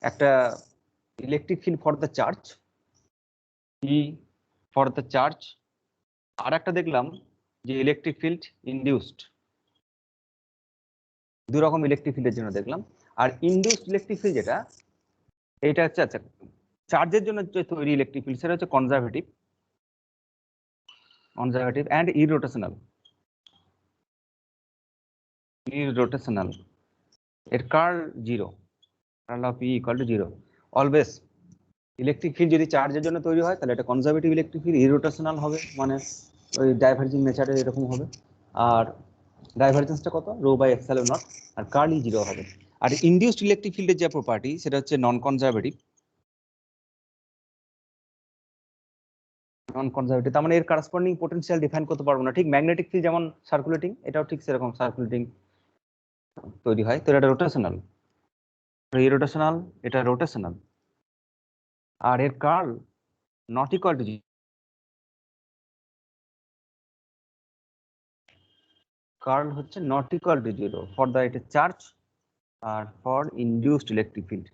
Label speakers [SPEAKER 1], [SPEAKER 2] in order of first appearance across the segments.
[SPEAKER 1] একটা electric field for the charge E for the charge, আর একটা দেখলাম যে ইলেকট্রিক ফিল্ড ইনডিউসড। দুই রকম ইলেকট্রিক ফিল্ডের জন্য দেখলাম। আর ইনডিউসড ইলেকট্রিক ফিল্ড যেটা, এটা হচ্ছে আচ্ছা চার্জের জন্য যে তৈরি ইলেকট্রিক ফিল্ড সেটা হচ্ছে কনজারভেটিভ অ্যান্ড ইরোটেশনাল। এর curl 0, curl of E equal to 0 always. Electric field যদি চার্জের জন্য তৈরি হয় তাহলে এটা কনজারভেটিভ ইলেকট্রিক ফিল্ড, ইরোটেশনাল হবে, মানে ওই ডাইভার্জিং নেচারের এরকম হবে। আর ডাইভারজেন্সটা কত, রো বাই এপসাইলন নট, আর কার্ল ই 0 হবে। আর ইনডিউসড ইলেকট্রিক ফিল্ডের যে প্রপার্টি সেটা হচ্ছে নন কনজারভেটিভ। তার মানে এর কারেসপন্ডিং পোটেনশিয়াল ডিফাইন করতে পারবো না। ঠিক ম্যাগনেটিক ফিল্ড যেমন সার্কুলেটিং, এটাও ঠিক সেরকম সার্কুলেটিং তৈরি হয়। তো এটা রোটেশনাল, এটা রোটেশনাল। আর এর curl not equal to 0, curl হচ্ছে not equal to 0 for the এটা চার্জ আর ফর ইনডিউসড ইলেকট্রিক ফিল্ড।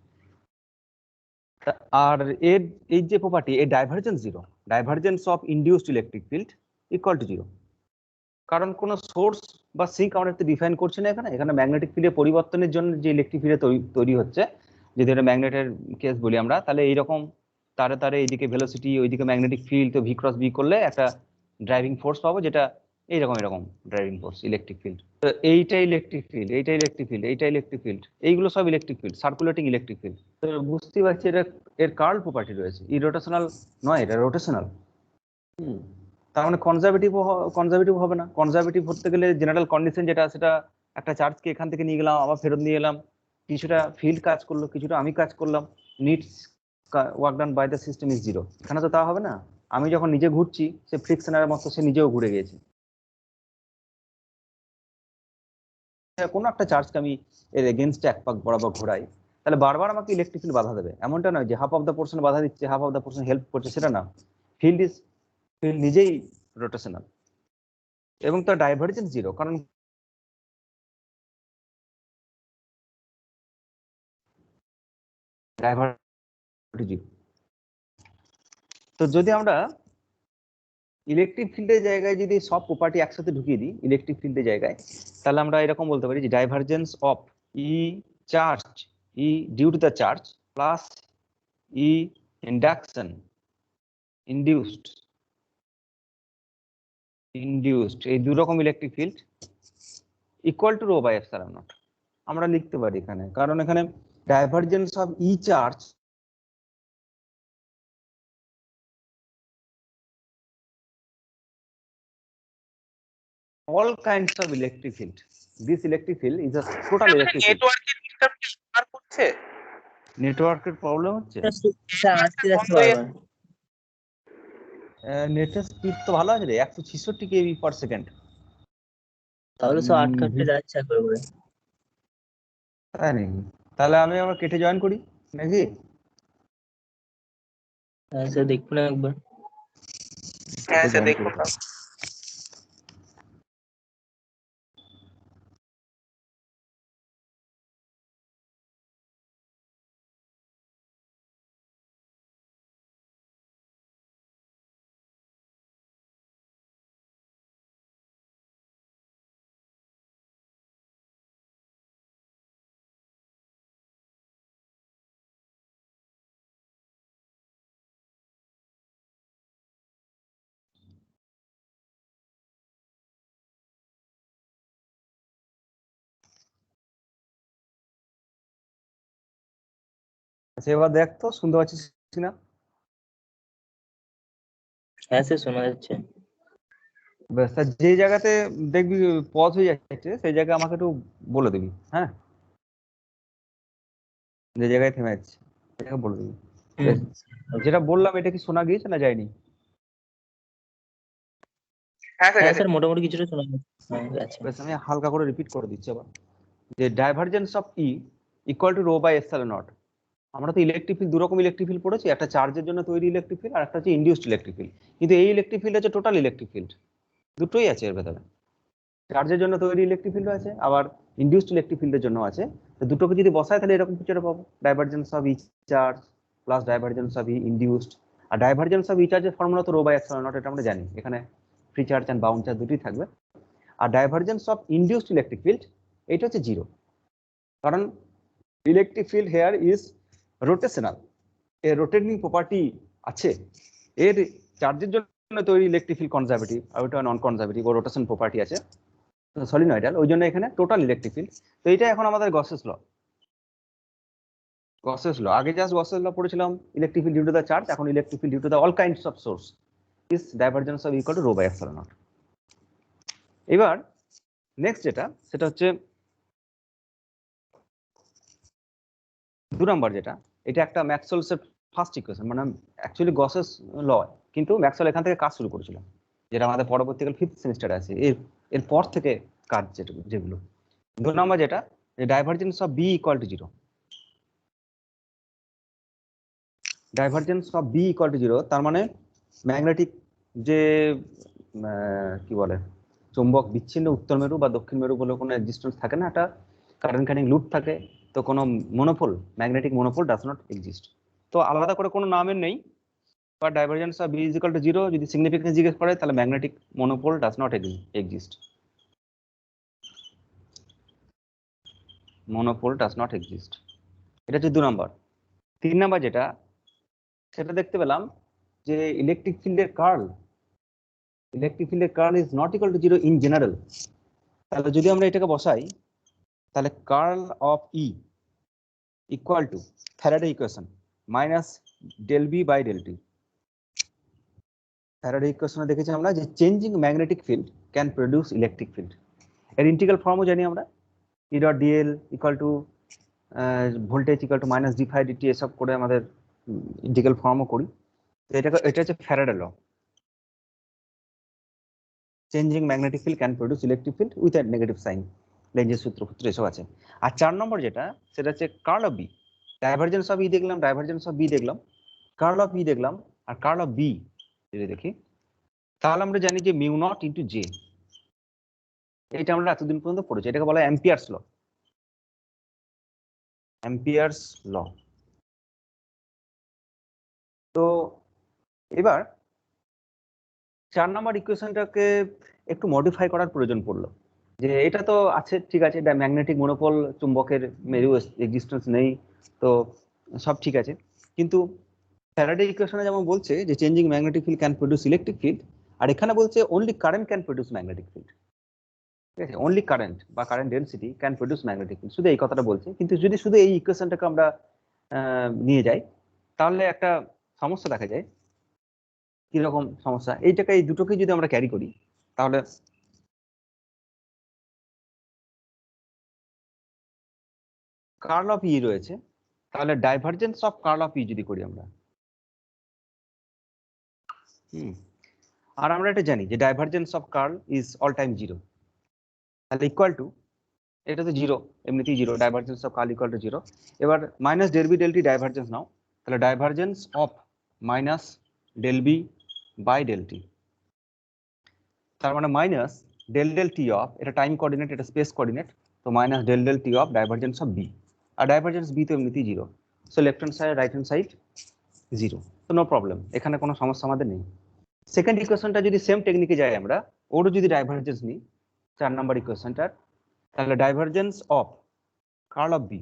[SPEAKER 1] আর এর এই যে প্রপার্টি, এই divergence 0, divergence of induced electric field equal to 0। কারণ কোন সোর্স বা সিঙ্ক আমরা ডিফাইন করছি না এখানে। এখানে ম্যাগনেটিক ফিল্ডের পরিবর্তনের জন্য যে ইলেকট্রিক ফিল্ড তৈরি হচ্ছে, যদি এটা ম্যাগনেটের কেস বলি আমরা, তাহলে এইরকম তারে তারে এইদিকে ভেলোসিটি, ওইদিকে ম্যাগনেটিক ফিল্ড, তো ভি ক্রস বি করলে একটা ড্রাইভিং ফোর্স পাবো, যেটা এইরকম এরকম ড্রাইভিং ফোর্স ইলেকট্রিক ফিল্ড। তো এইটা ইলেকট্রিক ফিল্ড, এইটা ইলেকট্রিক ফিল্ড, এইটা ইলেকট্রিক ফিল্ড, এইগুলো সব electric field, circulating electric field. তো বুঝতেই পারছি এটা এর কার্ল প্রপার্টি রয়েছে, ইরোটেশনাল নয়, এটা রোটেশনাল। তার মানে কনজারভেটিভ হবে না। কনজারভেটিভ হতে গেলে জেনারেল কন্ডিশন যেটা, সেটা একটা চার্জকে এখান থেকে নিয়ে গেলাম, আবার ফেরত নিয়ে এলাম, কিছুটা ফিল্ড কাজ করলো, কিছুটা আমি কাজ করলাম, needs work done by the system is 0। এখানে তো তা হবে না। আমি যখন নিজে ঘুরছি, সে ফ্রিকশনের মতো সে নিজেও ঘুরে গিয়েছে। কোনো একটা চার্জকে আমি এর এগেনস্টে এক পাক বরাবর ঘোরাই, তাহলে বারবার আমাকে ইলেকট্রিক ফিল্ড বাধা দেবে। এমনটা নয় যে হাফ অফ দ্য পোর্শন বাধা দিচ্ছে, half of the portion help করছে, সেটা না। ফিল্ড নিজেই রোটেশনাল এবং তার ডাইভারজেন্স 0, কারণ ডাইভারজেন্স 0। তো যদি আমরা ইলেকট্রিক ফিল্ডের জায়গায় যদি সব প্রপার্টি একসাথে ঢুকিয়ে দিই ইলেকট্রিক ফিল্ডের জায়গায়, তাহলে আমরা এরকম বলতে পারি যে divergence of E charge, E due to the charge, plus E induction, induced, এই দুই রকম electric field equal to rho by epsilon naught আমরা লিখতে পারি এখানে। কারণ এখানে divergence of E charge all kinds of electric field. This electric field is a total electric field.
[SPEAKER 2] নেটওয়ার্কের ডিস্টার্ব আর করছে,
[SPEAKER 1] নেটওয়ার্কের প্রবলেম হচ্ছে, নেটের স্পিড তো ভালো আছে রে, 166 কেবি পার সেকেন্ড।
[SPEAKER 3] তাহলে 8 কাটতে যাচ্ছে একবার করে।
[SPEAKER 1] তাই নাকি? তাহলে আমি আবার কেটে জয়েন করি নাকি?
[SPEAKER 3] হ্যাঁ স্যার দেখুন একবার।
[SPEAKER 2] হ্যাঁ স্যার দেখুন না।
[SPEAKER 1] আচ্ছা এবার দেখ তো শুনতে পাচ্ছিস না?
[SPEAKER 3] হ্যাঁ স্যার শোনা যাচ্ছে।
[SPEAKER 1] ব্যাস, তা যে জায়গাতে দেখবি পজ হয়ে যাচ্ছে সেই জায়গায় আমাকে একটু বলে দিবি, হ্যাঁ? যে জায়গায় থেমে যাচ্ছে সেই জায়গায় বলে দিবি। বেশ, যেটা বললাম এটা কি শোনা গিয়েছে না যায়নি?
[SPEAKER 2] হ্যাঁ
[SPEAKER 3] হ্যাঁ
[SPEAKER 2] স্যার
[SPEAKER 3] স্যার মোটামুটি কিছুটা শোনা যাচ্ছে।
[SPEAKER 1] বেশ, আমি হালকা করে রিপিট করে দিচ্ছি আবার, যে divergence of E equal to rho by epsilon naught. আমরা তো ইলেকট্রিক ফিল্ড, দুরকম ইলেকট্রিক ফিল্ড পড়েছি, একটা চার্জের জন্য তৈরি ইলেকট্রিক ফিল্ড আর একটা হচ্ছে ইনডিউসড ইলেকট্রিক ফিল্ড। কিন্তু এই ইলেকট্রিক ফিল্ড হচ্ছে টোটাল ইলেকট্রিক ফিল্ড, দুটোই আছে এর ভেতরে। চার্জের জন্য তৈরি ইলেকট্রিক ফিল্ড আছে, আবার ইনডিউসড ইলেকট্রিক ফিল্ডের জন্য আছে। তো দুটোকে যদি বসায় তাহলে এরকম কিছু পাবো, divergence of E charge plus divergence of E induced. আর ডাইভারজেন্স অফ ই চার্জের ফর্মুলা তো রো বাই এপসিলন নট, এটা আমরা জানি, এখানে free charge and bound charge দুটোই থাকবে। আর divergence of induced electric field এটা হচ্ছে 0, কারণ electric field here is rotational, এর রোটেটিং প্রপার্টি আছে, এর চার্জের জন্য তৈরি ইলেকট্রিক ফিল্ড কনজারভেটিভ আর ওটা নন কনজারভেটিভ, ও রোটেশন প্রপার্টি আছে সলিনয়েডাল, ওই জন্য এখানে টোটাল ইলেকট্রিক ফিল্ড। তো এটা এখন আমাদের গসেস ল, আগে জাস্ট গসেস ল পড়েছিলাম electric field due to the charge, এখন electric field due to the all kinds of source is divergence of equal to rho by epsilon naught. এবার next যেটা সেটা হচ্ছে 2 নম্বর যেটা, এটা একটা ম্যাক্সওয়েলস এর ফার্স্ট ইকুয়েশন, মানে অ্যাকচুয়ালি গসেস ল, কিন্তু ম্যাক্সওয়েল এখান থেকে কাজ শুরু করেছিল, যেটা আমাদের পরবর্তীকাল 5th সেমিস্টারে আছে, এর পর থেকে কাজ যেগুলো। 2 নম্বর যেটা, divergence of B equal to 0, divergence of B equal to 0, তার মানে ম্যাগনেটিক যে কি বলে চুম্বক বিচ্ছিন্ন উত্তর মেরু বা দক্ষিণ মেরু বলে কোনো এক্সিস্টেন্স থাকে না, একটা কারেন্ট ক্যারিং লুপ থাকে, তো কোনো monopole, magnetic monopole does not exist. তো আলাদা করে কোনো নামের নেই, বা divergence of B is equal to 0 যদি সিগনিফিকেন্স জিজ্ঞেস করে তাহলে magnetic monopole does not exist, monopole does not exist. এটা হচ্ছে 2 নম্বর। 3 নম্বর যেটা, সেটা দেখতে পেলাম যে ইলেকট্রিক ফিল্ডের curl is not equal to 0 in general. তাহলে যদি আমরা এটাকে বসাই তাহলে curl of E equal to Faraday equation minus del B by del T. Faraday ইকুয়েশনে দেখেছি আমরা যে changing magnetic field can produce electric field, এর ইন্টিগ্রাল ফর্মও জানি আমরা, E dot DL equal to voltage equal to minus D phi DT, এসব করে আমাদের ইন্টিগ্রাল ফর্মও করি। তো এটা হচ্ছে Faraday law, changing magnetic field can produce electric field with a negative sign, লেঞ্জের সূত্র এসব আছে। আর 4 নম্বর যেটা, সেটা হচ্ছে curl of B, divergence of E দেখলাম, ডাইভারজেন্স অফ বি দেখলাম, কার্ল অফ ই দেখলাম, আর কার্ল অফ বি যদি দেখি তাহলে আমরা জানি যে মিউ নট ইন্টু জে, এটা আমরা এতদিন পর্যন্ত পড়েছি, এটাকে বলা হয় অ্যাম্পিয়ার্স ল, অ্যাম্পিয়ার্স ল। তো এবার 4 নম্বর ইকুয়েশনটাকে একটু মডিফাই করার প্রয়োজন পড়লো, যে এটা তো আছে ঠিক আছে, ম্যাগনেটিক মনোপল চুম্বকের মেরু এক্সিস্টেন্স নেই, তো সব ঠিক আছে, কিন্তু ফ্যারাডে ইকুয়েশনে যেমন বলছে যে changing magnetic field can produce electric field, আর এখানে বলছে only current can produce magnetic field, ঠিক আছে, অনলি কারেন্ট বা current density can produce magnetic field, শুধু এই কথাটা বলছে। কিন্তু যদি শুধু এই ইকুয়েশনটাকে আমরা নিয়ে যাই তাহলে একটা সমস্যা দেখা যায়। কিরকম সমস্যা? এইটাকে, এই দুটোকে যদি আমরা ক্যারি করি তাহলে কার্ল অফ ই রয়েছে, তাহলে divergence of curl of E যদি করি আমরা, আর আমরা এটা জানি যে divergence of curl is all time 0, তাহলে ইকুয়াল টু, এটা তো 0, এমনিতেই 0, divergence of curl equal to 0। এবার minus del B del T divergence now, তাহলে divergence of minus del B by del T, তার মানে minus del del T of, এটা time coordinate, এটা স্পেস কোঅর্ডিনেট, তো minus del del T of divergence of B, আর divergence B তো এমনিতেই 0, so left hand side right hand side 0, তো no problem, এখানে কোনো সমস্যা আমাদের নেই। সেকেন্ড ইকুয়েশনটা যদি সেম টেকনিকে যাই আমরা, ওরও যদি ডাইভারজেন্স নিই 4 নাম্বার ইকুয়েশনটার, তাহলে divergence of curl of B,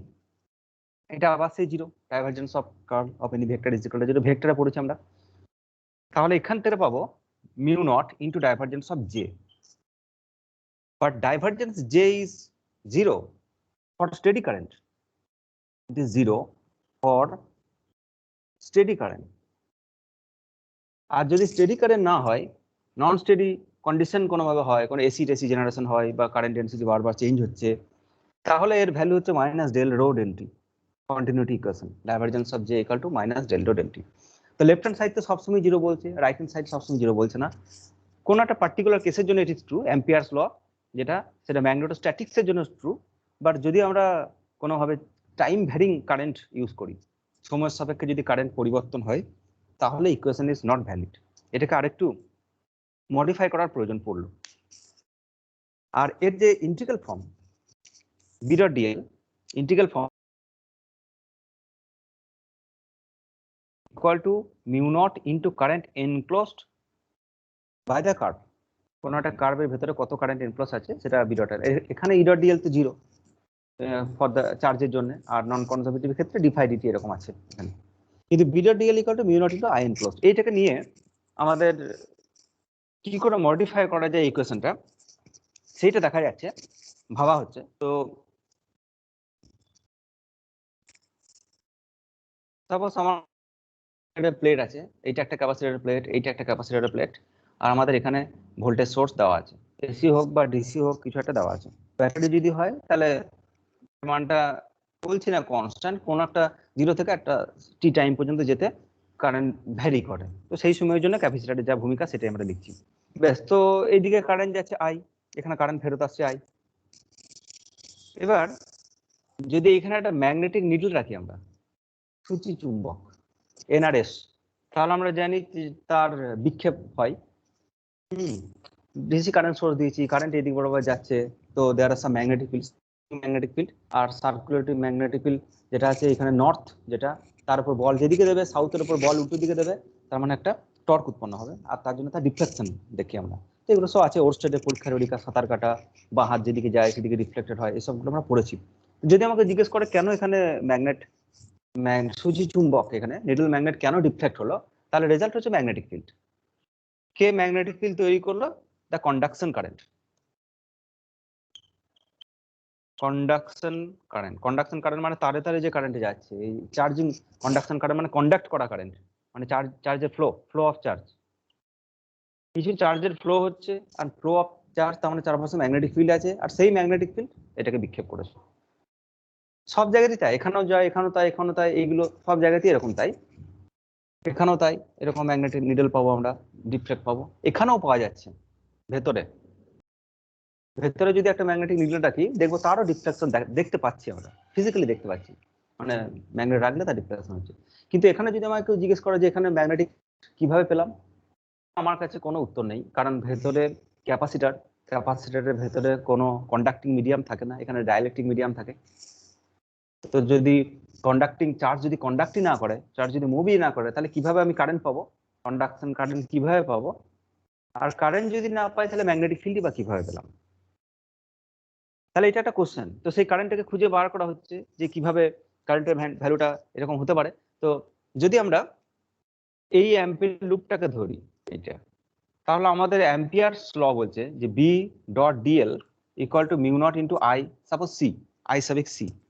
[SPEAKER 1] এটা আবার সেই 0, divergence of curl of any vector is equal to 0, ভেক্টরে পড়েছি আমরা, তাহলে এখান থেকে পাবো mu naught into divergence of J, but divergence J is 0 for steady current, it is 0 for steady current. আর যদি স্টেডি কারেন্ট না হয়, নন স্টেডি কন্ডিশন কোনোভাবে হয়, কোনো এসি টেসি জেনারেশন হয় বা কারেন্ট ডেন্সিটি বারবার চেঞ্জ হচ্ছে, তাহলে এর ভ্যালু হচ্ছে minus del rho del T, continuity equation, divergence of J equal to minus del rho del T. তো লেফট হ্যান্ড সাইড তো সবসময় 0 বলছে, রাইট হ্যান্ড সাইড সবসময় 0 বলছে না, কোন একটা পার্টিকুলার কেসের জন্য ইট ইজ ট্রু, অ্যাম্পিয়ার্স ল যেটা, সেটা ম্যাগনেটোস্ট্যাটিক্স এর জন্য ট্রু, বাট যদি আমরা কোনোভাবে টাইম ভ্যারিং কারেন্ট ইউজ করি, সময়ের সাপেক্ষে যদি কারেন্ট পরিবর্তন হয়, তাহলে ইকুয়েশন ইজ নট ভ্যালিড, এটাকে আরেকটু মডিফাই করার প্রয়োজন পড়লো। আর এর যে integral form B dot DL integral form equal to mu naught into current enclosed by the curve. কোনো একটা কার্ভের ভেতরে কত কারেন্ট এনক্লোজ আছে সেটা বি ডট এখানে ই ডট ডিএল তো জিরো ফর দ্য চার্জের জন্য, আর নন কনজারভেটিভ ক্ষেত্রে ডিফাই ডিটি এরকম আছে এখানে, কিন্তু B dot DL equal to mu naught into I enclosed. এইটাকে নিয়ে আমাদের কি করে মডিফাই করা যায় ইকুয়েশনটা সেইটা দেখা যাচ্ছে, ভাবা হচ্ছে। তো সাপোজ আমার একটা প্লেট আছে, এইটা একটা ক্যাপাসিটরের প্লেট, এইটা একটা ক্যাপাসিটরের প্লেট, আর আমাদের এখানে ভোল্টেজ সোর্স দেওয়া আছে, এসি হোক বা ডিসি হোক কিছু একটা দেওয়া আছে। ব্যাটারি যদি হয় তাহলে মানটা বলছি না কনস্ট্যান্ট, কোন একটা 0 থেকে একটা টি টাইম পর্যন্ত যেতে কারেন্ট ভ্যারি করে, তো সেই সময়ের জন্য ক্যাপাসিটরের যা ভূমিকা সেটাই আমরা লিখছি। ব্যাস, তো এইদিকে কারেন্ট যাচ্ছে আই, এখানে কারেন্ট ফেরত আসছে আই। এবার যদি এখানে একটা ম্যাগনেটিক নিডল রাখি আমরা, সূচি চুম্বক এনআরএস, তাহলে আমরা জানি তার বিক্ষেপ হয়। ডিসি কারেন্ট সোর্স দিয়েছি, কারেন্ট এদিক বরাবর যাচ্ছে, তো দেয়ার আর সাম ম্যাগনেটিক ফিল্ড আর সার্কুলেটিং ম্যাগনেটিক ফিল্ড যেটা আছে এখানে নর্থ, যেটা তার উপর বল যেদিকে দেবে, সাউথের উপর বল উল্টো দিকে দেবে, তার মানে একটা টর্ক উৎপন্ন হবে, আর তার জন্য তার ডিফ্লেকশন দেখি আমরা। তো এগুলো সব আছে ওরস্টেডের পরীক্ষার ওরিকা, সাঁতার কাটা বা হাত যেদিকে যায় সেদিকে রিফ্লেক্টেড হয়, এসবগুলো আমরা পড়েছি। যদি আমাকে জিজ্ঞেস করে কেন এখানে সূচি চুম্বক এখানে নিডল ম্যাগনেট কেন ডিফ্লেক্ট হলো, তাহলে রেজাল্ট হচ্ছে ম্যাগনেটিক ফিল্ড। কে ম্যাগনেটিক ফিল্ড তৈরি করলো? The conduction current. Conduction current মানে তারে তারে যে কারেন্টে যাচ্ছে, এই চার্জিং কন্ডাকশন কারেন্ট মানে কন্ডাক্ট করা কারেন্ট, মানে চার্জের ফ্লো অফ চার্জ। কিছু চার্জের ফ্লো হচ্ছে, আর ফ্লো অফ চার্জ তার মানে চারপাশে ম্যাগনেটিক ফিল্ড আছে, আর সেই ম্যাগনেটিক ফিল্ড এটাকে বিক্ষেপ করেছে। সব জায়গাতেই তাই, এখানেও যায়, এখানেও তাই, এখানেও তাই, এইগুলো সব জায়গাতেই এরকম তাই, এখানেও তাই, এরকম ম্যাগনেটিক নিডল পাবো আমরা, ডিফ্লেক্ট পাবো, এখানেও পাওয়া যাচ্ছে। ভেতরে যদি একটা ম্যাগনেটিক নিডল রাখি, দেখবো তারও ডিফ্লেকশন দেখতে পাচ্ছি, আমরা ফিজিক্যালি দেখতে পাচ্ছি, মানে ম্যাগনেট রাখলে তার ডিফ্লেকশন হচ্ছে। কিন্তু এখানে যদি আমাকে কেউ জিজ্ঞেস করে যে এখানে ম্যাগনেটিক কিভাবে পেলাম, আমার কাছে কোনো উত্তর নেই, কারণ ভেতরে ক্যাপাসিটরের ভেতরে কোনো কন্ডাক্টিং মিডিয়াম থাকে না, এখানে ডাইলেকট্রিক মিডিয়াম থাকে। তো যদি কন্ডাক্টিং চার্জ যদি কন্ডাক্টই না করে, চার্জ যদি মুভই না করে, তাহলে কিভাবে আমি কারেন্ট পাবো, কন্ডাকশন কারেন্ট কিভাবে পাবো? আর কারেন্ট যদি না পাই তাহলে ম্যাগনেটিক ফিল্ডই বা কিভাবে পেলাম? তাহলে এটা একটা কোশ্চেন। তো সেই কারেন্টটাকে খুঁজে বার করা হচ্ছে যে কিভাবে কারেন্টের ভ্যালুটা এরকম হতে পারে। তো যদি আমরা এই অ্যাম্পিয়ার লুপটাকে ধরি এটা, তাহলে আমাদের অ্যাম্পিয়ারস ল বলছে যে B dot DL equal to mu naught into I, suppose C, I সাবিক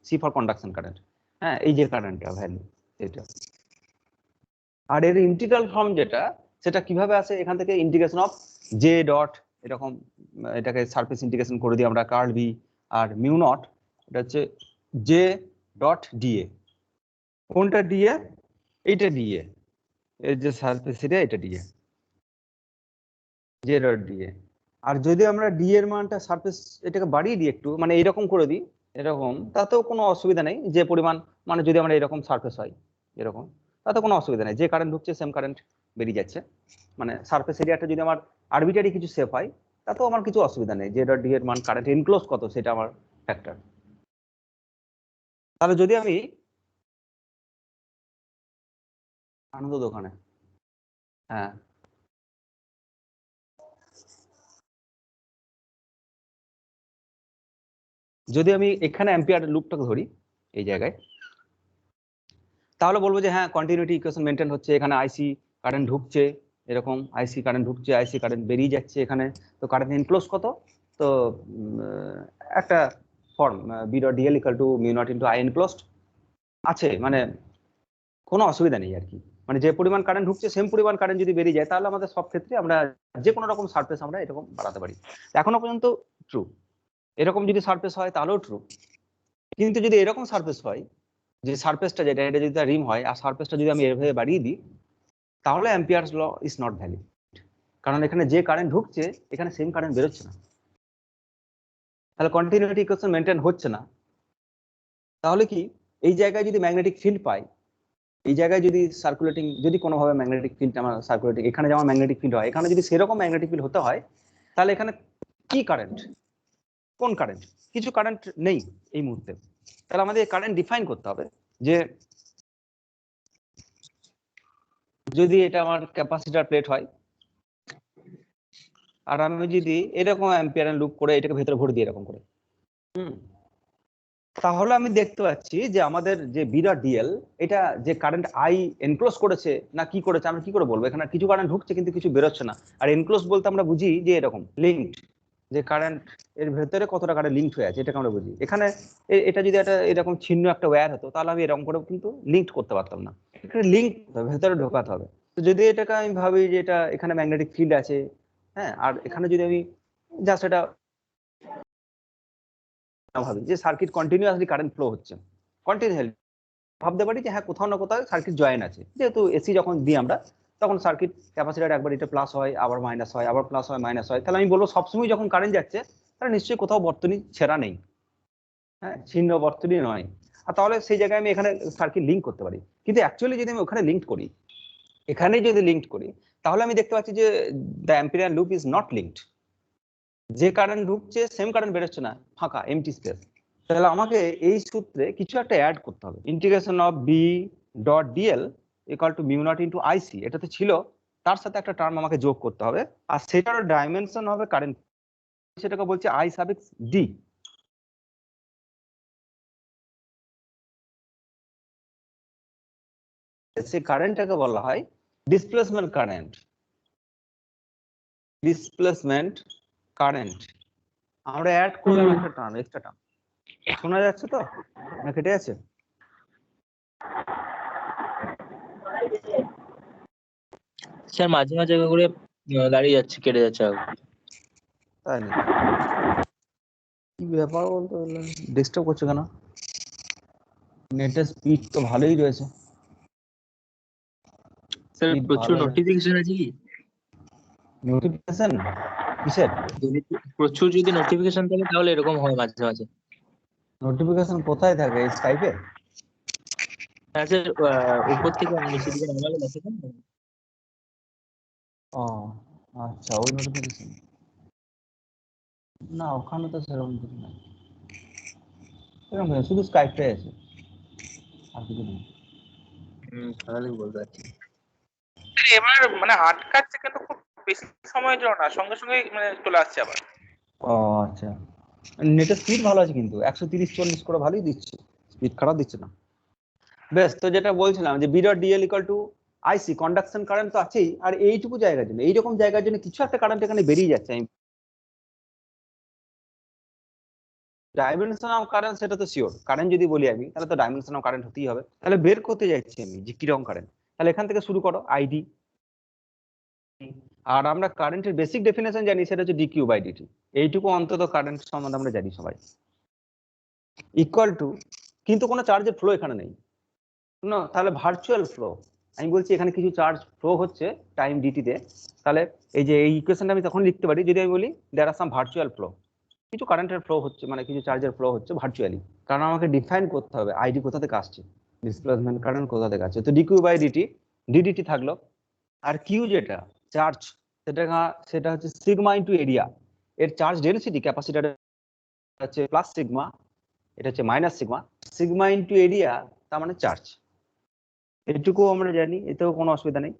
[SPEAKER 1] সি ফর কন্ডাকশন কারেন্ট। হ্যাঁ, এই যে কারেন্টটা ভ্যালু এটা, আর এর ইন্টিগ্রাল ফর্ম যেটা, সেটা কিভাবে আসে, এখান থেকে ইন্টিগ্রেশন অফ জে ডট এরকম, এটাকে সারফেস ইন্টিগ্রেশন করে দিই আমরা curl V, R mu not এটা হচ্ছে জে ডট ডিএ। কোনটা ডিএ? এইটা ডিএ, এই যে সারফেস এটা ডিএ, জে ডট ডিএ। আর যদি আমরা ডি এর মানটা সারফেস এটাকে বাড়িয়ে দিই একটু, মানে এরকম করে দিই এরকম, তাতেও কোনো অসুবিধা নেই। যে পরিমাণ মানে যদি আমরা এরকম সারফেস হয় এরকম, তাতে কোনো অসুবিধা নেই, যে কারেন্ট ঢুকছে সেম কারেন্ট বেরিয়ে যাচ্ছে। মানে সারফেস এরিয়াটা যদি আমার আরবিটারি কিছু সেভ হয়, তাতেও আমার কিছু অসুবিধা নেই, জে ডট ডি এর মান কারেন্ট এনক্লোজ কত সেটা আমার ফ্যাক্টর। তাহলে যদি আমি আনন্দ দোকানে, হ্যাঁ, যদি আমি এখানে অ্যাম্পিয়ার লুপটাকে ধরি এই জায়গায়, তাহলে বলবো যে হ্যাঁ কন্টিনিউটি ইকুয়েশন মেনটেন হচ্ছে, এখানে আইসি কারেন্ট ঢুকছে, এরকম আইসি কারেন্ট ঢুকছে, আইসি কারেন্ট বেরিয়ে যাচ্ছে এখানে, তো কারেন্ট এনক্লোজ কত, তো একটা form B dot DL equal to mu naught into I enclosed আছে, মানে কোনো অসুবিধা নেই আর কি। মানে যে পরিমাণ কারেন্ট ঢুকছে সেম পরিমাণ কারেন্ট যদি বেরিয়ে যায়, তাহলে আমাদের সব ক্ষেত্রে আমরা যে কোনো রকম সারফেস আমরা এরকম বাড়াতে পারি। এখনো পর্যন্ত ট্রু, এরকম যদি সারফেস হয় তাহলেও ট্রু। কিন্তু যদি এরকম সারফেস হয় যে সারফেসটা যেটা এটা যদি রিম হয়, আর সারফেসটা যদি আমি এভাবে বাড়িয়ে দিই, তাহলে Ampere's law is not valid, কারণ এখানে যে কারেন্ট ঢুকছে এখানে সেম কারেন্ট বেরোচ্ছে না, তাহলে কন্টিনিউটি ইকুয়েশন মেনটেন হচ্ছে না। তাহলে কি এই জায়গায় যদি ম্যাগনেটিক ফিল্ড পাই, এই জায়গায় যদি সার্কুলেটিং, যদি কোনোভাবে ম্যাগনেটিক ফিল্ড আমার সার্কুলেটিং, এখানে যেমন ম্যাগনেটিক ফিল্ড হয়, এখানে যদি সেরকম ম্যাগনেটিক ফিল্ড হতে হয়, তাহলে এখানে কি কারেন্ট, কোন কারেন্ট, কিছু কারেন্ট নেই এই মুহূর্তে, তাহলে আমাদের কারেন্ট ডিফাইন করতে হবে যে যদি এটা আমার ক্যাপাসিটর প্লেট হয় আর আমি যদি এরকম অ্যাম্পিয়ার লুপ করে এটাকে ভেতরে ভরে দিই এরকম করে, তাহলে আমি দেখতে পাচ্ছি যে আমাদের যে বিরা ডিএল এটা যে কারেন্ট আই এনক্লোজ করেছে না কি করেছে আমরা কি করে বলবো, এখানে কিছু কারেন্ট ঢুকছে কিন্তু কিছু বেরোচ্ছে না। আর এনক্লোজ বলতে আমরা বুঝি যে এরকম লিঙ্কড, যে কারেন্ট এর ভেতরে কতটা কারেন্ট লিঙ্কড হয়ে আছে এটাকে আমরা বুঝি। এখানে এটা যদি একটা এরকম ছিন্ন একটা ওয়্যার হতো তাহলে আমি এরকম করে কিন্তু লিঙ্ক করতে পারতাম না, এখানে লিঙ্ক ভেতরে ঢোকাতে হবে। তো যদি এটাকে আমি ভাবি যে এটা এখানে ম্যাগনেটিক ফিল্ড আছে, হ্যাঁ, আর এখানে যদি আমি জাস্ট এটা ভাবি যে সার্কিট কন্টিনিউয়াসলি কারেন্ট ফ্লো হচ্ছে, কন্টিনিউয়াসলি ভাবতে পারি যে হ্যাঁ কোথাও না কোথাও সার্কিট জয়েন আছে, যেহেতু এসি যখন দিই আমরা তখন সার্কিট ক্যাপাসিটর একবার এটা প্লাস হয় আবার মাইনাস হয় আবার প্লাস হয় মাইনাস হয়, তাহলে আমি বলবো সবসময় যখন কারেন্ট যাচ্ছে তাহলে নিশ্চয়ই কোথাও বর্তনী ছেঁড়া নেই, হ্যাঁ ছিন্ন বর্তনী নয়, আর তাহলে সেই জায়গায় আমি এখানে সার্কিট লিঙ্ক করতে পারি। কিন্তু অ্যাকচুয়ালি যদি আমি ওখানে লিঙ্ক করি, এখানে যদি লিঙ্ক করি, তাহলে আমি দেখতে পাচ্ছি যে the ampere loop is not linked, যে কারেন্ট ঢুকছে সেম কারেন্ট বেরোচ্ছে না, ফাঁকা এমটি স্পেস। তাহলে আমাকে এই সূত্রে কিছু একটা অ্যাড করতে হবে, integration of B dot DL equal to mu naught into IC, এটা তো ছিল, তার সাথে একটা টার্ম আমাকে যোগ করতে হবে, আর সেটার ডাইমেনশন হবে কারেন্ট, সেটাকে বলছে আই সাফিক্স ডি। সে কারেন্টটাকে বলা হয় ডিসপ্লেসমেন্ট কারেন্ট, ডিসপ্লেসমেন্ট কারেন্ট। আমরা অ্যাড করলাম একটা টার্ম, এক্সট্রা টার্ম। শোনা যাচ্ছে তো না কেটে আছে?
[SPEAKER 3] স্যার মাঝে মাঝে করে দাঁড়িয়ে যাচ্ছে, কেটে যাচ্ছে।
[SPEAKER 1] তাই না, কি ব্যাপার বলতে ডিস্টার্ব করছে কেন? নেটের স্পিড তো ভালোই রয়েছে।
[SPEAKER 3] স্যার
[SPEAKER 1] Speed
[SPEAKER 3] প্রচুর
[SPEAKER 1] ভালো।
[SPEAKER 3] নোটিফিকেশন আছে কি?
[SPEAKER 1] নোটিফিকেশন কিসের?
[SPEAKER 3] প্রচুর যদি নোটিফিকেশন থাকে তাহলে এরকম হয় মাঝে মাঝে।
[SPEAKER 1] নোটিফিকেশন কোথায় থাকে, স্কাইপে?
[SPEAKER 3] হ্যাঁ স্যার, উপর থেকে নিচের দিকে নামালে দেখে না?
[SPEAKER 1] ও আচ্ছা, ওই নোটিফিকেশন না, ওখানে তো সেরকম কিছু নাই, এরকম শুধু স্কাইপে আছে আর কিছু নেই।
[SPEAKER 3] তাহলে বলতে পারছি।
[SPEAKER 2] এবার মানে আটকাচ্ছে কিন্তু খুব বেশি সময়ের জন্য না, সঙ্গে সঙ্গে মানে চলে আসছে আবার।
[SPEAKER 1] ও আচ্ছা, নেটের স্পিড ভালো আছে কিন্তু 130-40 করে ভালোই দিচ্ছে, স্পিড খারাপ দিচ্ছে না। বেশ, তো যেটা বলছিলাম যে B dot DL equal to IC, conduction current তো আছেই, আর এইটুকু জায়গার জন্য এইরকম জায়গার জন্য কিছু একটা কারেন্ট এখানে বেরিয়ে যাচ্ছে। আমি ডাইমেনশন অফ কারেন্ট সেটা তো শিওর, কারেন্ট যদি বলি আমি তাহলে তো ডাইমেনশন অফ কারেন্ট হতেই হবে। তাহলে বের করতে যাচ্ছি আমি যে কিরকম কারেন্ট, তাহলে এখান থেকে শুরু করো আইডি, আর আমরা কারেন্টের বেসিক ডেফিনেশন জানি সেটা হচ্ছে ডিকিউ বাই ডিটি, এইটুকু অন্তত কারেন্ট সম্বন্ধে আমরা জানি সবাই। ইকুয়াল টু, কিন্তু কোনো চার্জের ফ্লো এখানে নেই না, তাহলে ভার্চুয়াল ফ্লো। আমি বলছি এখানে কিছু চার্জ ফ্লো হচ্ছে টাইম ডিটি তে, তাহলে এই যে এই ইকুয়েশনটা আমি তখন লিখতে পারি যদি আমি বলি দেয়ার আর সাম ভার্চুয়াল ফ্লো, কিছু কারেন্টের ফ্লো হচ্ছে, মানে কিছু চার্জের ফ্লো হচ্ছে ভার্চুয়ালি, কারণ আমাকে ডিফাইন করতে হবে আইডি কোথা থেকে আসছে, ডিসপ্লেসমেন্ট কারেন্ট কোথা থেকে আসছে। তো ডিকিউ বাই ডিটি, ডিডিটি থাকলো, আর কিউ যেটা চার্জ সেটা হচ্ছে সিগমা ইনটু এরিয়া, এর চার্জ ডেনসিটি ক্যাপাসিটর হচ্ছে প্লাস সিগমা, এটা হচ্ছে minus sigma, sigma into area তার মানে চার্জ, এটুকু আমরা জানি, এতেও কোনো অসুবিধা নেই।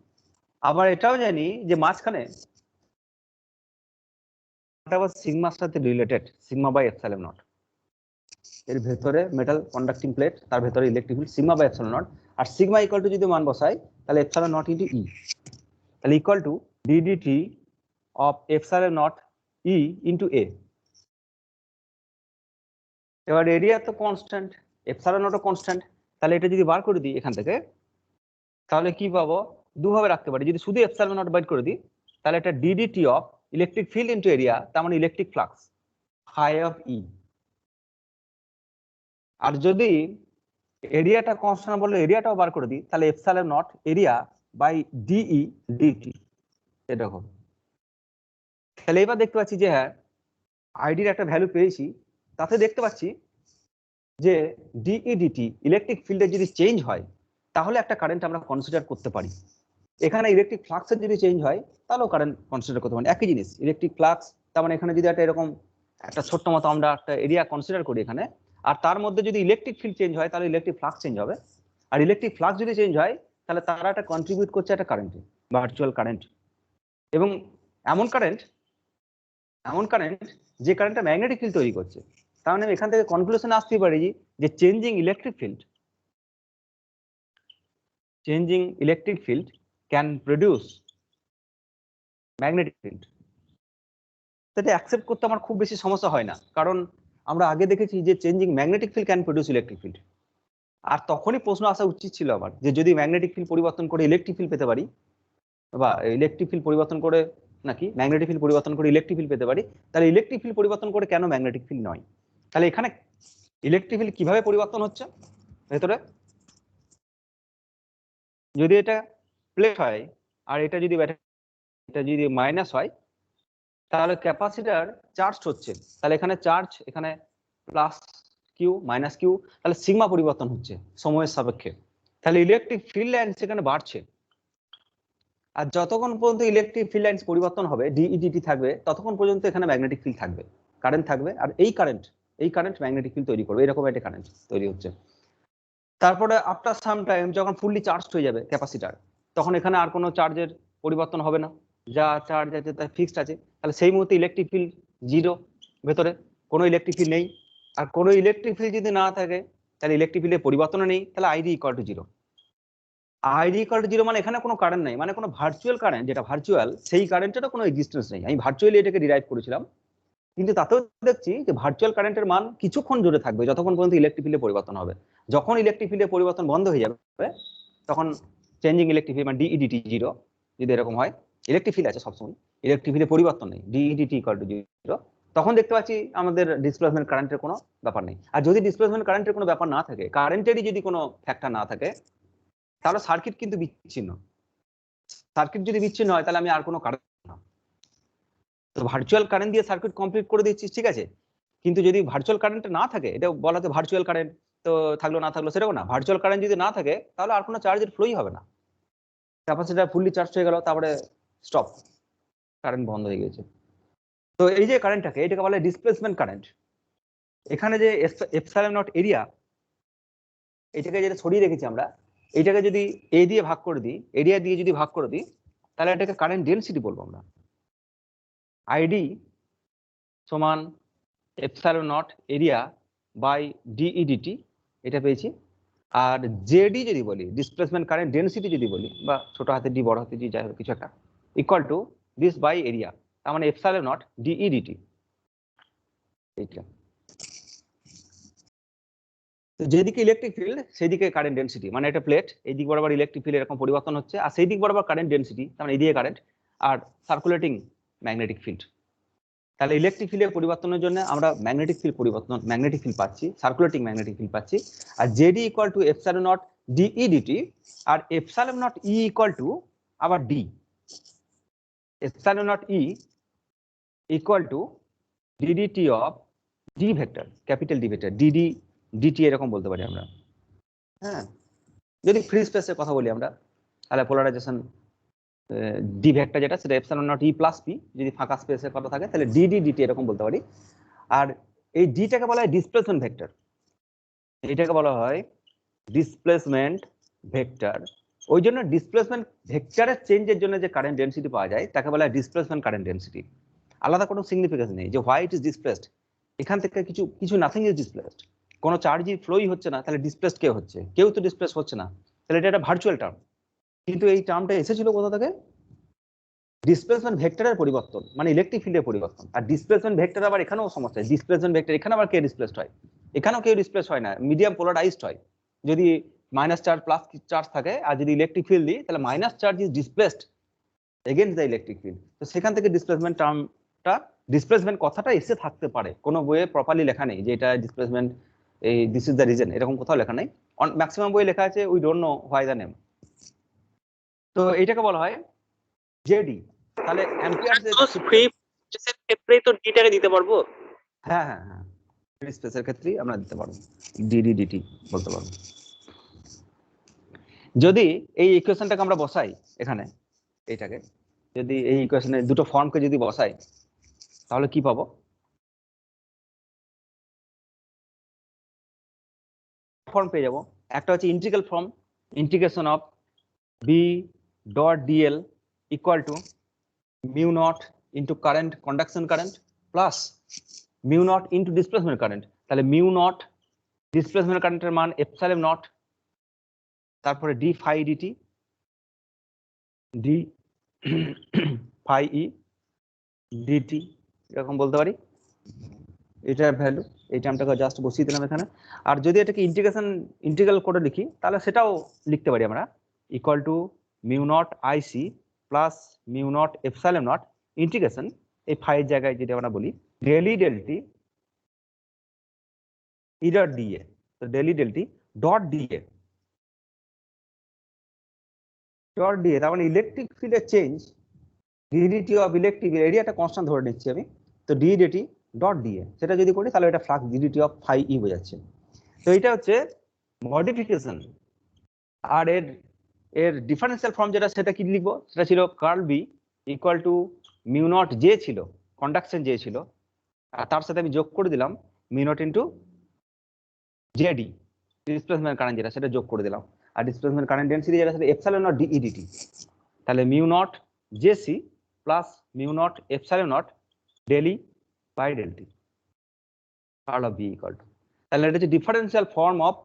[SPEAKER 1] আবার এটাও জানি যে মাঝখানে সিগমার সাথে related, sigma by epsilon naught, এর ভেতরে মেটাল কন্ডাক্টিং প্লেট, তার ভেতরে electric field sigma by epsilon naught, আর সিগমা ইকুয়াল টু যদি মান বসাই তাহলে এপসাইলন নট ইনটু ই, তাহলে equal to DDT of epsilon naught E into A. এবার এরিয়া তো কনস্ট্যান্ট, এপসাইলন নটও কনস্ট্যান্ট, তাহলে এটা যদি বার করে দিই এখান থেকে তাহলে কি পাবো, দুভাবে রাখতে পারি, যদি শুধু এপসাইলন নট বাইর করে দিই তাহলে এটা DDT of electric field into area, তার মানে electric flux phi of E, আর যদি এরিয়াটা কনস্ট্যান্ট বললে এরিয়াটাও বার করে দিই তাহলে epsilon naught area by DE DT, এটা হবে। তাহলে এবার দেখতে পাচ্ছি যে হ্যাঁ আইডির একটা ভ্যালু পেয়েছি, তাতে দেখতে পাচ্ছি যে ডিই ডিটি ইলেকট্রিক ফিল্ডে যদি চেঞ্জ হয় তাহলে একটা কারেন্ট আমরা কনসিডার করতে পারি, এখানে ইলেকট্রিক ফ্লাক্সের যদি চেঞ্জ হয় তাহলেও কারেন্ট কনসিডার করতে পারি, একই জিনিস ইলেকট্রিক ফ্লাক্স, তার মানে এখানে যদি একটা এরকম একটা ছোট্ট মতো আমরা একটা এরিয়া কনসিডার করি এখানে, আর তার মধ্যে যদি ইলেকট্রিক ফিল্ড চেঞ্জ হয় তাহলে ইলেকট্রিক ফ্লাক্স চেঞ্জ হবে, আর ইলেকট্রিক ফ্লাক্স যদি চেঞ্জ হয় তাহলে তারা একটা কন্ট্রিবিউট করছে একটা কারেন্টে, ভার্চুয়াল কারেন্ট। এবং এমন কারেন্ট যে কারেন্টটা ম্যাগনেটিক ফিল্ড তৈরি করছে। তার মানে এখান থেকে কনক্লুশনে আসতে পারি যে changing electric field can produce magnetic field. সেটা অ্যাকসেপ্ট করতে আমার খুব বেশি সমস্যা হয় না, কারণ আমরা আগে দেখেছি যে changing magnetic field can produce electric field. আর তখনই প্রশ্ন আসা উচিত ছিল আবার যে যদি ম্যাগনেটিক ফিল্ড পরিবর্তন করে ইলেকট্রিক ফিল্ড পেতে পারি, বা ইলেকট্রিক ফিল্ড পরিবর্তন করে নাকি ম্যাগনেটিক ফিল্ড পরিবর্তন করে ইলেকট্রিক ফিল্ড পেতে পারি, তাহলে ইলেকট্রিক ফিল্ড পরিবর্তন করে কেন ম্যাগনেটিক ফিল্ড নয়? তাহলে এখানে ইলেকট্রিক ফিল্ড কিভাবে পরিবর্তন হচ্ছে ভেতরে? যদি এটা প্লেট হয় আর এটা যদি মাইনাস হয়, তাহলে ক্যাপাসিটর চার্জ হচ্ছে, তাহলে এখানে চার্জ, এখানে প্লাস কিউ মাইনাস কিউ, তাহলে সিগমা পরিবর্তন হচ্ছে সময়ের সাপেক্ষে। তাহলে ইলেকট্রিক ফিল্ড লাইন সেখানে বাড়ছে, আর যতক্ষণ পর্যন্ত ইলেকট্রিক ফিল্ড লাইন্স পরিবর্তন হবে, ডিইডিটি থাকবে, ততক্ষণ পর্যন্ত এখানে ম্যাগনেটিক ফিল্ড থাকবে, কারেন্ট থাকবে, আর এই কারেন্ট ম্যাগনেটিক ফিল্ড তৈরি করবে, এরকম একটা কারেন্ট তৈরি হচ্ছে। তারপরে আফটার সাম টাইম যখন ফুললি চার্জ হয়ে যাবে ক্যাপাসিটর, তখন এখানে আর কোনো চার্জের পরিবর্তন হবে না, যা চার্জ আছে তা ফিক্সড আছে। তাহলে সেই মুহূর্তে ইলেকট্রিক ফিল্ড জিরো, ভেতরে কোনো ইলেকট্রিক ফিল্ড নেই। আর কোনো ইলেকট্রিক ফিল্ড যদি না থাকে তাহলে ইলেকট্রিক ফিল্ডের পরিবর্তনও নেই, তাহলে ID equal to zero. ID equal to zero মানে এখানে কোনো কারেন্ট নেই, মানে কোনো ভার্চুয়াল কারেন্ট, যেটা ভার্চুয়াল সেই কারেন্টেরও কোনো এক্সিস্টেন্স নেই। আমি ভার্চুয়ালি এটাকে ডিরাইভ করেছিলাম, কিন্তু তাতেও দেখছি যে ভার্চুয়াল কারেন্টের মান কিছুক্ষণ জুড়ে থাকবে যতক্ষণ পর্যন্ত ইলেকট্রিক ফিল্ডে পরিবর্তন হবে। যখন ইলেকট্রিক ফিল্ডে পরিবর্তন বন্ধ হয়ে যাবে, তখন চেঞ্জিং ইলেকট্রিক ফিল্ড মানে ডিইডিটি জিরো যদি এরকম হয়, ইলেকট্রিক ফিল্ড আছে সবসময়, ইলেকট্রিক ফিল্ডে পরিবর্তন নেই, ডিইডিটি ইকুয়াল টু জিরো, তখন দেখতে পাচ্ছি আমাদের ডিসপ্লেসমেন্ট কারেন্টের কোনো ব্যাপার নেই। আর যদি ডিসপ্লেসমেন্ট কারেন্টের কোনো ব্যাপার না থাকে, কারেন্টেরই যদি কোনো ফ্যাক্টর না থাকে, তাহলে সার্কিট কিন্তু বিচ্ছিন্ন। সার্কিট যদি বিচ্ছিন্ন হয় তাহলে আমি আর কোনো কারেন্ট না, তো ভার্চুয়াল কারেন্ট দিয়ে সার্কিট কমপ্লিট করে দিচ্ছি, ঠিক আছে। কিন্তু যদি ভার্চুয়াল কারেন্ট না থাকে, এটা বলা তো ভার্চুয়াল কারেন্ট, তো থাকলো না থাকলো সেটাও না, ভার্চুয়াল কারেন্ট যদি না থাকে তাহলে আর কোনো চার্জের ফ্লোই হবে না, ক্যাপাসিটর ফুললি চার্জ হয়ে গেল, তারপরে স্টপ, কারেন্ট বন্ধ হয়ে গেছে। তো এই যে কারেন্টটাকে, এটাকে বলে ডিসপ্লেসমেন্ট কারেন্ট। এখানে যে এপসাইলন নট এরিয়া, এটাকে যেটা সরিয়ে রেখেছি আমরা, এটাকে যদি এ দিয়ে ভাগ করে দিই, এরিয়া দিয়ে যদি ভাগ করে দিই, তাহলে এটাকে কারেন্ট ডেনসিটি বলবো আমরা। আইডি সমান এপসাইলন নট এরিয়া বাই ডিইডিটি, এটা পেয়েছি। আর জেডি যদি বলি, ডিসপ্লেসমেন্ট কারেন্ট ডেনসিটি যদি বলি, বা ছোট হাতে ডি বড় হাতে ডি যাই হোক কিছু একটা, equal to this by area, তার মানে এপসাইলন নট ডিইডিটি। এইটা তো যেদিকে ইলেকট্রিক ফিল্ড সেদিকে কারেন্ট ডেনসিটি, মানে একটা প্লেট, এই দিক বরাবর ইলেকট্রিক ফিল্ড এরকম পরিবর্তন হচ্ছে, আর সেই দিক বরাবর কারেন্ট ডেনসিটি, তার মানে এইদিকে কারেন্ট, আর সার্কুলেটিং ম্যাগনেটিক ফিল্ড। তাহলে ইলেকট্রিক ফিল্ডের পরিবর্তনের জন্য আমরা ম্যাগনেটিক ফিল্ড পাচ্ছি, সার্কুলেটিং ম্যাগনেটিক ফিল্ড পাচ্ছি। আর JD equal to epsilon naught DEDT, আর epsilon naught E equal to আবার D, epsilon naught E equal to DDT of D vector, capital D vector, DD DT এরকম বলতে পারি আমরা। হ্যাঁ, যদি ফ্রি স্পেসের কথা বলি আমরা, তাহলে পোলারাইজেশন ডি ভেক্টর যেটা, সেটা এপসাইলন নট ই প্লাস পি, যদি ফাঁকা স্পেসের কথা থাকে তাহলে ডিডি ডিটি এরকম বলতে পারি। আর এই ডিটাকে বলা হয় ডিসপ্লেসমেন্ট ভেক্টর, এটাকে বলা হয় ডিসপ্লেসমেন্ট ভেক্টর। ওই জন্য ডিসপ্লেসমেন্ট ভেক্টরের চেঞ্জের জন্য যে কারেন্ট ডেনসিটি পাওয়া যায় তাকে বলা হয় ডিসপ্লেসমেন্ট কারেন্ট ডেনসিটি। আলাদা কোনো সিগনিফিকেন্স নেই যে হোয়াই ইট ইজ ডিসপ্লেসড, এখান থেকে কিছু নাথিং ইজ ডিসপ্লেসড, কোনো চার্জই ফ্লোই হচ্ছে না, তাহলে ডিসপ্লেসড কে হচ্ছে? কেউ তো ডিসপ্লেস হচ্ছে না, তাহলে এটা একটা ভার্চুয়াল টার্ম। কিন্তু এই টার্মটা এসেছিল কোথা থেকে? ডিসপ্লেসমেন্ট ভেক্টরের পরিবর্তন, মানে ইলেকট্রিক ফিল্ডের পরিবর্তন। আর ডিসপ্লেসমেন্ট ভেক্টর আবার এখানেও সমস্যা, ডিসপ্লেসমেন্ট ভেক্টর এখানে আবার কে ডিসপ্লেসড হয়? এখানেও কেউ ডিসপ্লেস হয় না, মিডিয়াম পোলারাইজড হয়। যদি মাইনাস চার্জ প্লাস চার্জ থাকে, আর যদি ইলেকট্রিক ফিল্ড দিই, তাহলে minus charge is displaced against the electric field. তো সেখান থেকে ডিসপ্লেসমেন্ট টার্মটা, ডিসপ্লেসমেন্ট কথাটা এসে থাকতে পারে, কোনো বইয়ে প্রপারলি লেখা নেই যে এটা ডিসপ্লেসমেন্ট, এই দিস ইজ দ্য রিজন, এরকম কোথাও লেখা নেই। ম্যাক্সিমাম বই লেখা আছে we don't know why the name. তো এটাকে বলা হয় জেডি। তাহলে অ্যাম্পিয়ার
[SPEAKER 2] ফ্রি স্পেসের ক্ষেত্রেই তো ডিটাকে দিতে পারবো।
[SPEAKER 1] হ্যাঁ হ্যাঁ হ্যাঁ, ফ্রি স্পেসের ক্ষেত্রেই আমরা দিতে পারবো, ডিডি ডিটি বলতে পারবো। যদি এই ইকুয়েশনটাকে আমরা বসাই এখানে, এইটাকে যদি এই ইকুয়েশনে দুটো ফর্মকে যদি বসাই, তাহলে কি পাবো? ফর্ম পেয়ে যাবো। একটা হচ্ছে integral form, integration of B dot DL equal to mu naught into current, conduction current, plus mu naught into displacement current. তাহলে মিউ নট ডিসপ্লেসমেন্ট কারেন্টের মান এপসাইলন নট, তারপরে D phi DT, D phi E DT, এরকম বলতে পারি। এটার value, এই টার্মটাকে just বসিয়ে দিলাম এখানে। আর যদি এটাকে ইন্টিগ্রাল করে লিখি তাহলে সেটাও লিখতে পারি আমরা, equal to mu not IC plus mu naught epsilon not integration, এই ফাইয়ের জায়গায় যেটা আমরা বলি ডেলি ডেলটি ইডার ডিএ, তো daily ডেলটি dot DA, dot DA, তার মানে ইলেকট্রিক ফিল্ডের চেঞ্জ ডিডিটি অফ ইলেকট্রিক এরিয়াটা কনস্ট্যান্ট ধরে নিচ্ছি আমি, তো ডিডিটি ডট ডিএ সেটা যদি করি তাহলে এটা ফ্লাক্স ডিডিটি অফ ফাই ই বোঝাচ্ছে। তো এটা হচ্ছে মডিফিকেশন। আর এর ডিফারেন্সিয়াল ফর্ম যেটা সেটা কি লিখবো, সেটা ছিল curl B equal to mu naught J ছিল, কন্ডাকশন জে ছিল, আর তার সাথে আমি যোগ করে দিলাম mu naught into JD, displacement current যেটা সেটা যোগ করে দিলাম, আর ডিসপ্লেসমেন্ট কারেন্ট ডেন্সিটি যেটা সেটা এপসাইলন নট ডিইডিটি। তাহলে mu naught J C plus mu naught epsilon naught del E by del T curl of B equal to, তাহলে এটা হচ্ছে differential form of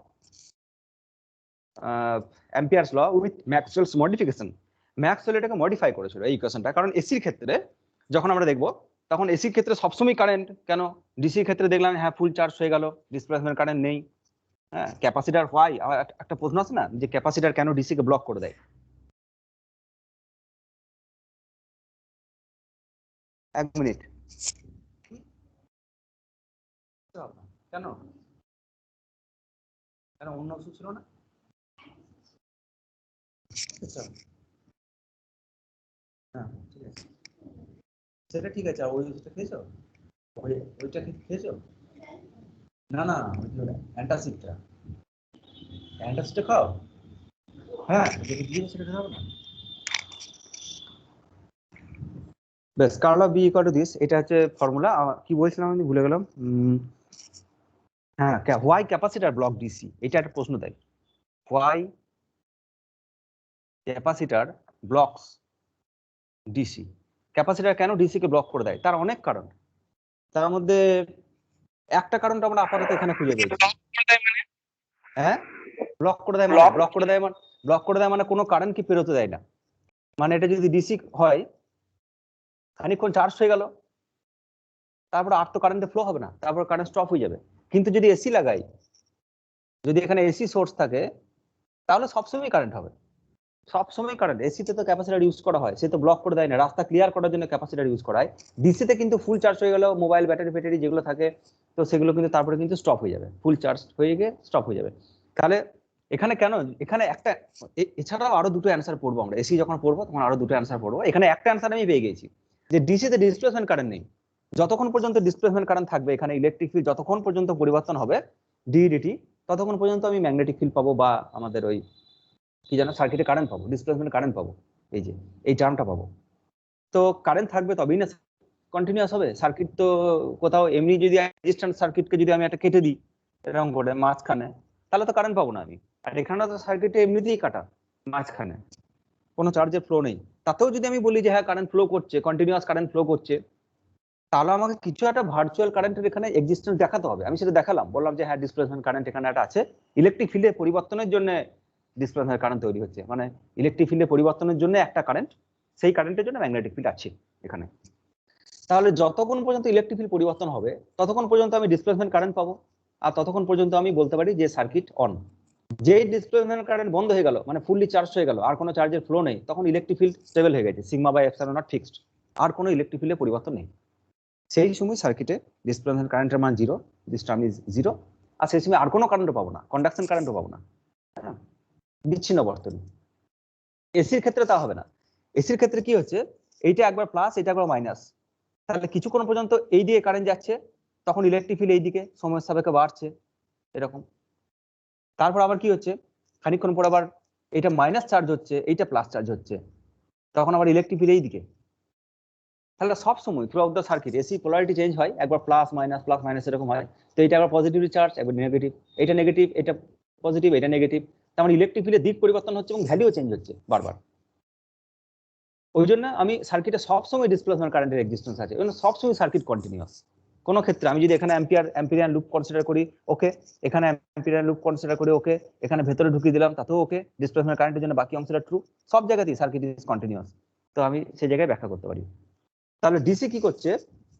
[SPEAKER 1] Ampere's law with Maxwell's modification. Maxwell এটাকে modify করেছিল এই ইকুয়েশনটা, কারণ এসির ক্ষেত্রে যখন আমরা দেখবো তখন এসির ক্ষেত্রে সবসময় কারেন্ট, কেন ডিসির ক্ষেত্রে দেখলাম হ্যাঁ ফুল চার্জ হয়ে গেল, ডিসপ্লেসমেন্ট কারেন্ট নেই। হ্যাঁ, ক্যাপাসিটার হোয়াই, একটা প্রশ্ন আছে না যে ক্যাপাসিটার কেন ডিসি কে ব্লক করে দেয়? এক মিনিট, কেন কেন অন্য ওষুধ ছিল না? হ্যাঁ ঠিক আছে, সেটা ঠিক আছে। ওই ওষুধটা খেয়েছো? ওইটা খেয়েছো? না না, অ্যান্টাসিডটা, অ্যান্টাসিডটা খাও। হ্যাঁ যেটা দিয়েছে সেটা খাও না। বেশ, curl of B equal to this, এটা হচ্ছে ফর্মুলা। কি বলছিলাম আমি ভুলে গেলাম। হ্যাঁ, হোয়াই ক্যাপাসিটার ব্লক ডিসি, এটা একটা প্রশ্ন দেয়, why capacitor blocks DC. Capacitor কেন ডিসি কে ব্লক করে দেয়? তার অনেক কারণ, তার মধ্যে একটা কারণটা আমরা আপাতত এখানে খুঁজে পেয়েছি। হ্যাঁ, ব্লক করে দেয় মানে ব্লক করে দেয় মানে কোনো কারেন্ট কি পেরোতে দেয় না। মানে এটা যদি ডিসি হয়, খানিকক্ষণ চার্জ হয়ে গেল, তারপর আর তো কারেন্টে ফ্লো হবে না, তারপর কারেন্ট স্টপ হয়ে যাবে। কিন্তু যদি এসি লাগাই, যদি এখানে এসি সোর্স থাকে, তাহলে সবসময় কারেন্ট হবে, সবসময় কারেন্ট। এসিতে তো ক্যাপাসিটর ইউজ করা হয়, সে তো ব্লক করে দেয় না, রাস্তা ক্লিয়ার করার জন্য ক্যাপাসিটর ইউজ করা হয়। ডিসিতে কিন্তু ফুল চার্জ হয়ে গেল, মোবাইল ব্যাটারি যেগুলো থাকে, তো সেগুলো কিন্তু তারপরে কিন্তু স্টপ হয়ে যাবে, ফুল চার্জ হয়ে গিয়ে স্টপ হয়ে যাবে। তাহলে এখানে কেন, এখানে একটা, এছাড়াও আরো দুটো অ্যান্সার পড়বো আমরা, এসি যখন পড়বো তখন আরো দুটো অ্যান্সার পড়বো। এখানে একটা অ্যান্সার আমি পেয়ে গেছি যে ডিসিতে ডিসপ্লেসমেন্ট কারেন্ট নেই, যতক্ষণ পর্যন্ত ডিসপ্লেসমেন্ট কারেন্ট থাকবে এখানে ইলেকট্রিক ফিল্ড যতক্ষণ পর্যন্ত পরিবর্তন হবে ডিডিটি, ততক্ষণ পর্যন্ত আমি ম্যাগনেটিক ফিল্ড পাবো, বা আমাদের ওই কি জানো সার্কিটে কারেন্ট পাবো, ডিসপ্লেসমেন্ট কারেন্ট পাবো, এই যে এই টার্মটা পাবো। তো কারেন্ট থাকবে তবেই না কন্টিনিউয়াস হবে সার্কিট। তো কোথাও এমনি যদি রেজিস্ট্যান্স সার্কিটকে যদি আমি একটা কেটে দিই এরকম করে মাঝখানে, তাহলে তো কারেন্ট পাবো না আমি। আর এখানে তো সার্কিটে এমনিতেই কাটা, মাঝখানে কোনো চার্জের ফ্লো নেই, তাতেও যদি আমি বলি যে হ্যাঁ কারেন্ট ফ্লো করছে, কন্টিনিউয়াস কারেন্ট ফ্লো করছে, তাহলে আমাকে কিছু একটা ভার্চুয়াল কারেন্টের এখানে এক্সিস্টেন্স দেখাতে হবে। আমি সেটা দেখালাম, বললাম যে হ্যাঁ ডিসপ্লেসমেন্ট কারেন্ট এখানে একটা আছে, ইলেকট্রিক ফিল্ডের পরিবর্তনের জন্য ডিসপ্লেসমেন্ট কারেন্ট তৈরি হচ্ছে, মানে ইলেকট্রিক ফিল্ডের পরিবর্তনের জন্য একটা কারেন্ট, সেই কারেন্টের জন্য ম্যাগনেটিক ফিল্ড আছে এখানে। তাহলে যতক্ষণ পর্যন্ত ইলেকট্রিক ফিল্ড পরিবর্তন হবে ততক্ষণ পর্যন্ত আমি ডিসপ্লেসমেন্ট কারেন্ট পাবো, আর ততক্ষণ পর্যন্ত আমি বলতে পারি যে সার্কিট অন। যেই ডিসপ্লেসমেন্ট কারেন্ট বন্ধ হয়ে গেল, মানে ফুললি চার্জ হয়ে গেল, আর কোনো চার্জের ফ্লো নেই, তখন ইলেকট্রিক ফিল্ড স্টেবল হয়ে গেছে, sigma by epsilon naught fixed, আর কোনো ইলেকট্রিক ফিল্ডের পরিবর্তন নেই। সেই সময় সার্কিটে ডিসপ্লেসমেন্ট কারেন্টের মান zero, this term is zero, আর সেই সময় আর কোনো কারেন্টও পাবো না, কন্ডাকশন কারেন্টও পাবো না, হ্যাঁ, বিচ্ছিন্ন বর্তনী। এসির ক্ষেত্রে তা হবে না। এসির ক্ষেত্রে কি হচ্ছে, এইটা একবার প্লাস, এটা একবার মাইনাস, তাহলে কিছুক্ষণ পর্যন্ত এই দিকে কারেন্ট যাচ্ছে, তখন ইলেকট্রিক ফিল্ড এই দিকে সময়ের সাপেক্ষে বাড়ছে এরকম। তারপর আবার কি হচ্ছে, খানিকক্ষণ পর আবার এটা মাইনাস চার্জ হচ্ছে, এইটা প্লাস চার্জ হচ্ছে, তখন আবার ইলেকট্রিক ফিল্ড এই দিকে। তাহলে সব সময় through out the circuit AC polarity change হয়, একবার প্লাস মাইনাস এরকম হয়। তো এটা আবার পজিটিভলি চার্জ, একবার নেগেটিভ, এটা নেগেটিভ, এটা পজিটিভ, এটা নেগেটিভ। তার মানে ইলেকট্রিক ফিল্ডের দিক পরিবর্তন হচ্ছে এবং ভ্যালুও চেঞ্জ হচ্ছে বারবার। ওই জন্য আমি সার্কিটে সবসময় ডিসপ্লেসমেন্ট কারেন্টের এক্সিস্টেন্স আছে, সবসময় সার্কিট কন্টিনিউয়াস। কোনো ক্ষেত্রে আমি যদি এখানে অ্যাম্পিয়ার লুপ কনসিডার করি, ওকে, এখানে অ্যাম্পিয়ার লুপ কনসিডার করি, ওকে, এখানে ভেতরে ঢুকিয়ে দিলাম তাতেও ওকে, ডিসপ্লেসমেন্ট কারেন্টের জন্য বাকি অংশটা ট্রু, সব জায়গাতেই সার্কিট ইজ কন্টিনিউয়াস। তো আমি সেই জায়গায় ব্যাখ্যা করতে পারি। তাহলে ডিসি কি করছে?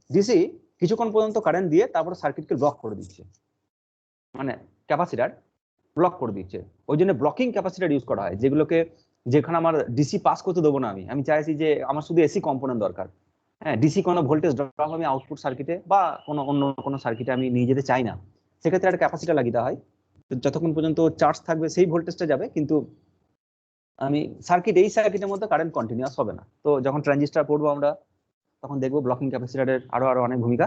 [SPEAKER 1] ডিসি কিছুক্ষণ পর্যন্ত কারেন্ট দিয়ে তারপরে সার্কিটকে ব্লক করে দিচ্ছে, মানে ক্যাপাসিটার ব্লক করে দিচ্ছে। ওই জন্য ব্লকিং ক্যাপাসিটার ইউজ করা হয়, যেগুলোকে যেখানে আমার ডিসি পাস করতে দেবো না, আমি চাইছি যে আমার শুধু এসি কম্পোনেন্ট দরকার। হ্যাঁ, ডিসি কোনো ভোল্টেজ ড্রপ আমি আউটপুট সার্কিটে বা অন্য কোনো সার্কিটে আমি নিয়ে যেতে চাই না, সেক্ষেত্রে একটা ক্যাপাসিটার লাগিয়ে দেওয়া হয়। যতক্ষণ পর্যন্ত চার্জ থাকবে সেই ভোল্টেজটা যাবে, কিন্তু আমি এই সার্কিটের মধ্যে কারেন্ট কন্টিনিউয়াস হবে না। তো যখন ট্রানজিস্টর পড়বো আমরা, তখন দেখবো ব্লকিং ক্যাপাসিটারের আরো অনেক ভূমিকা।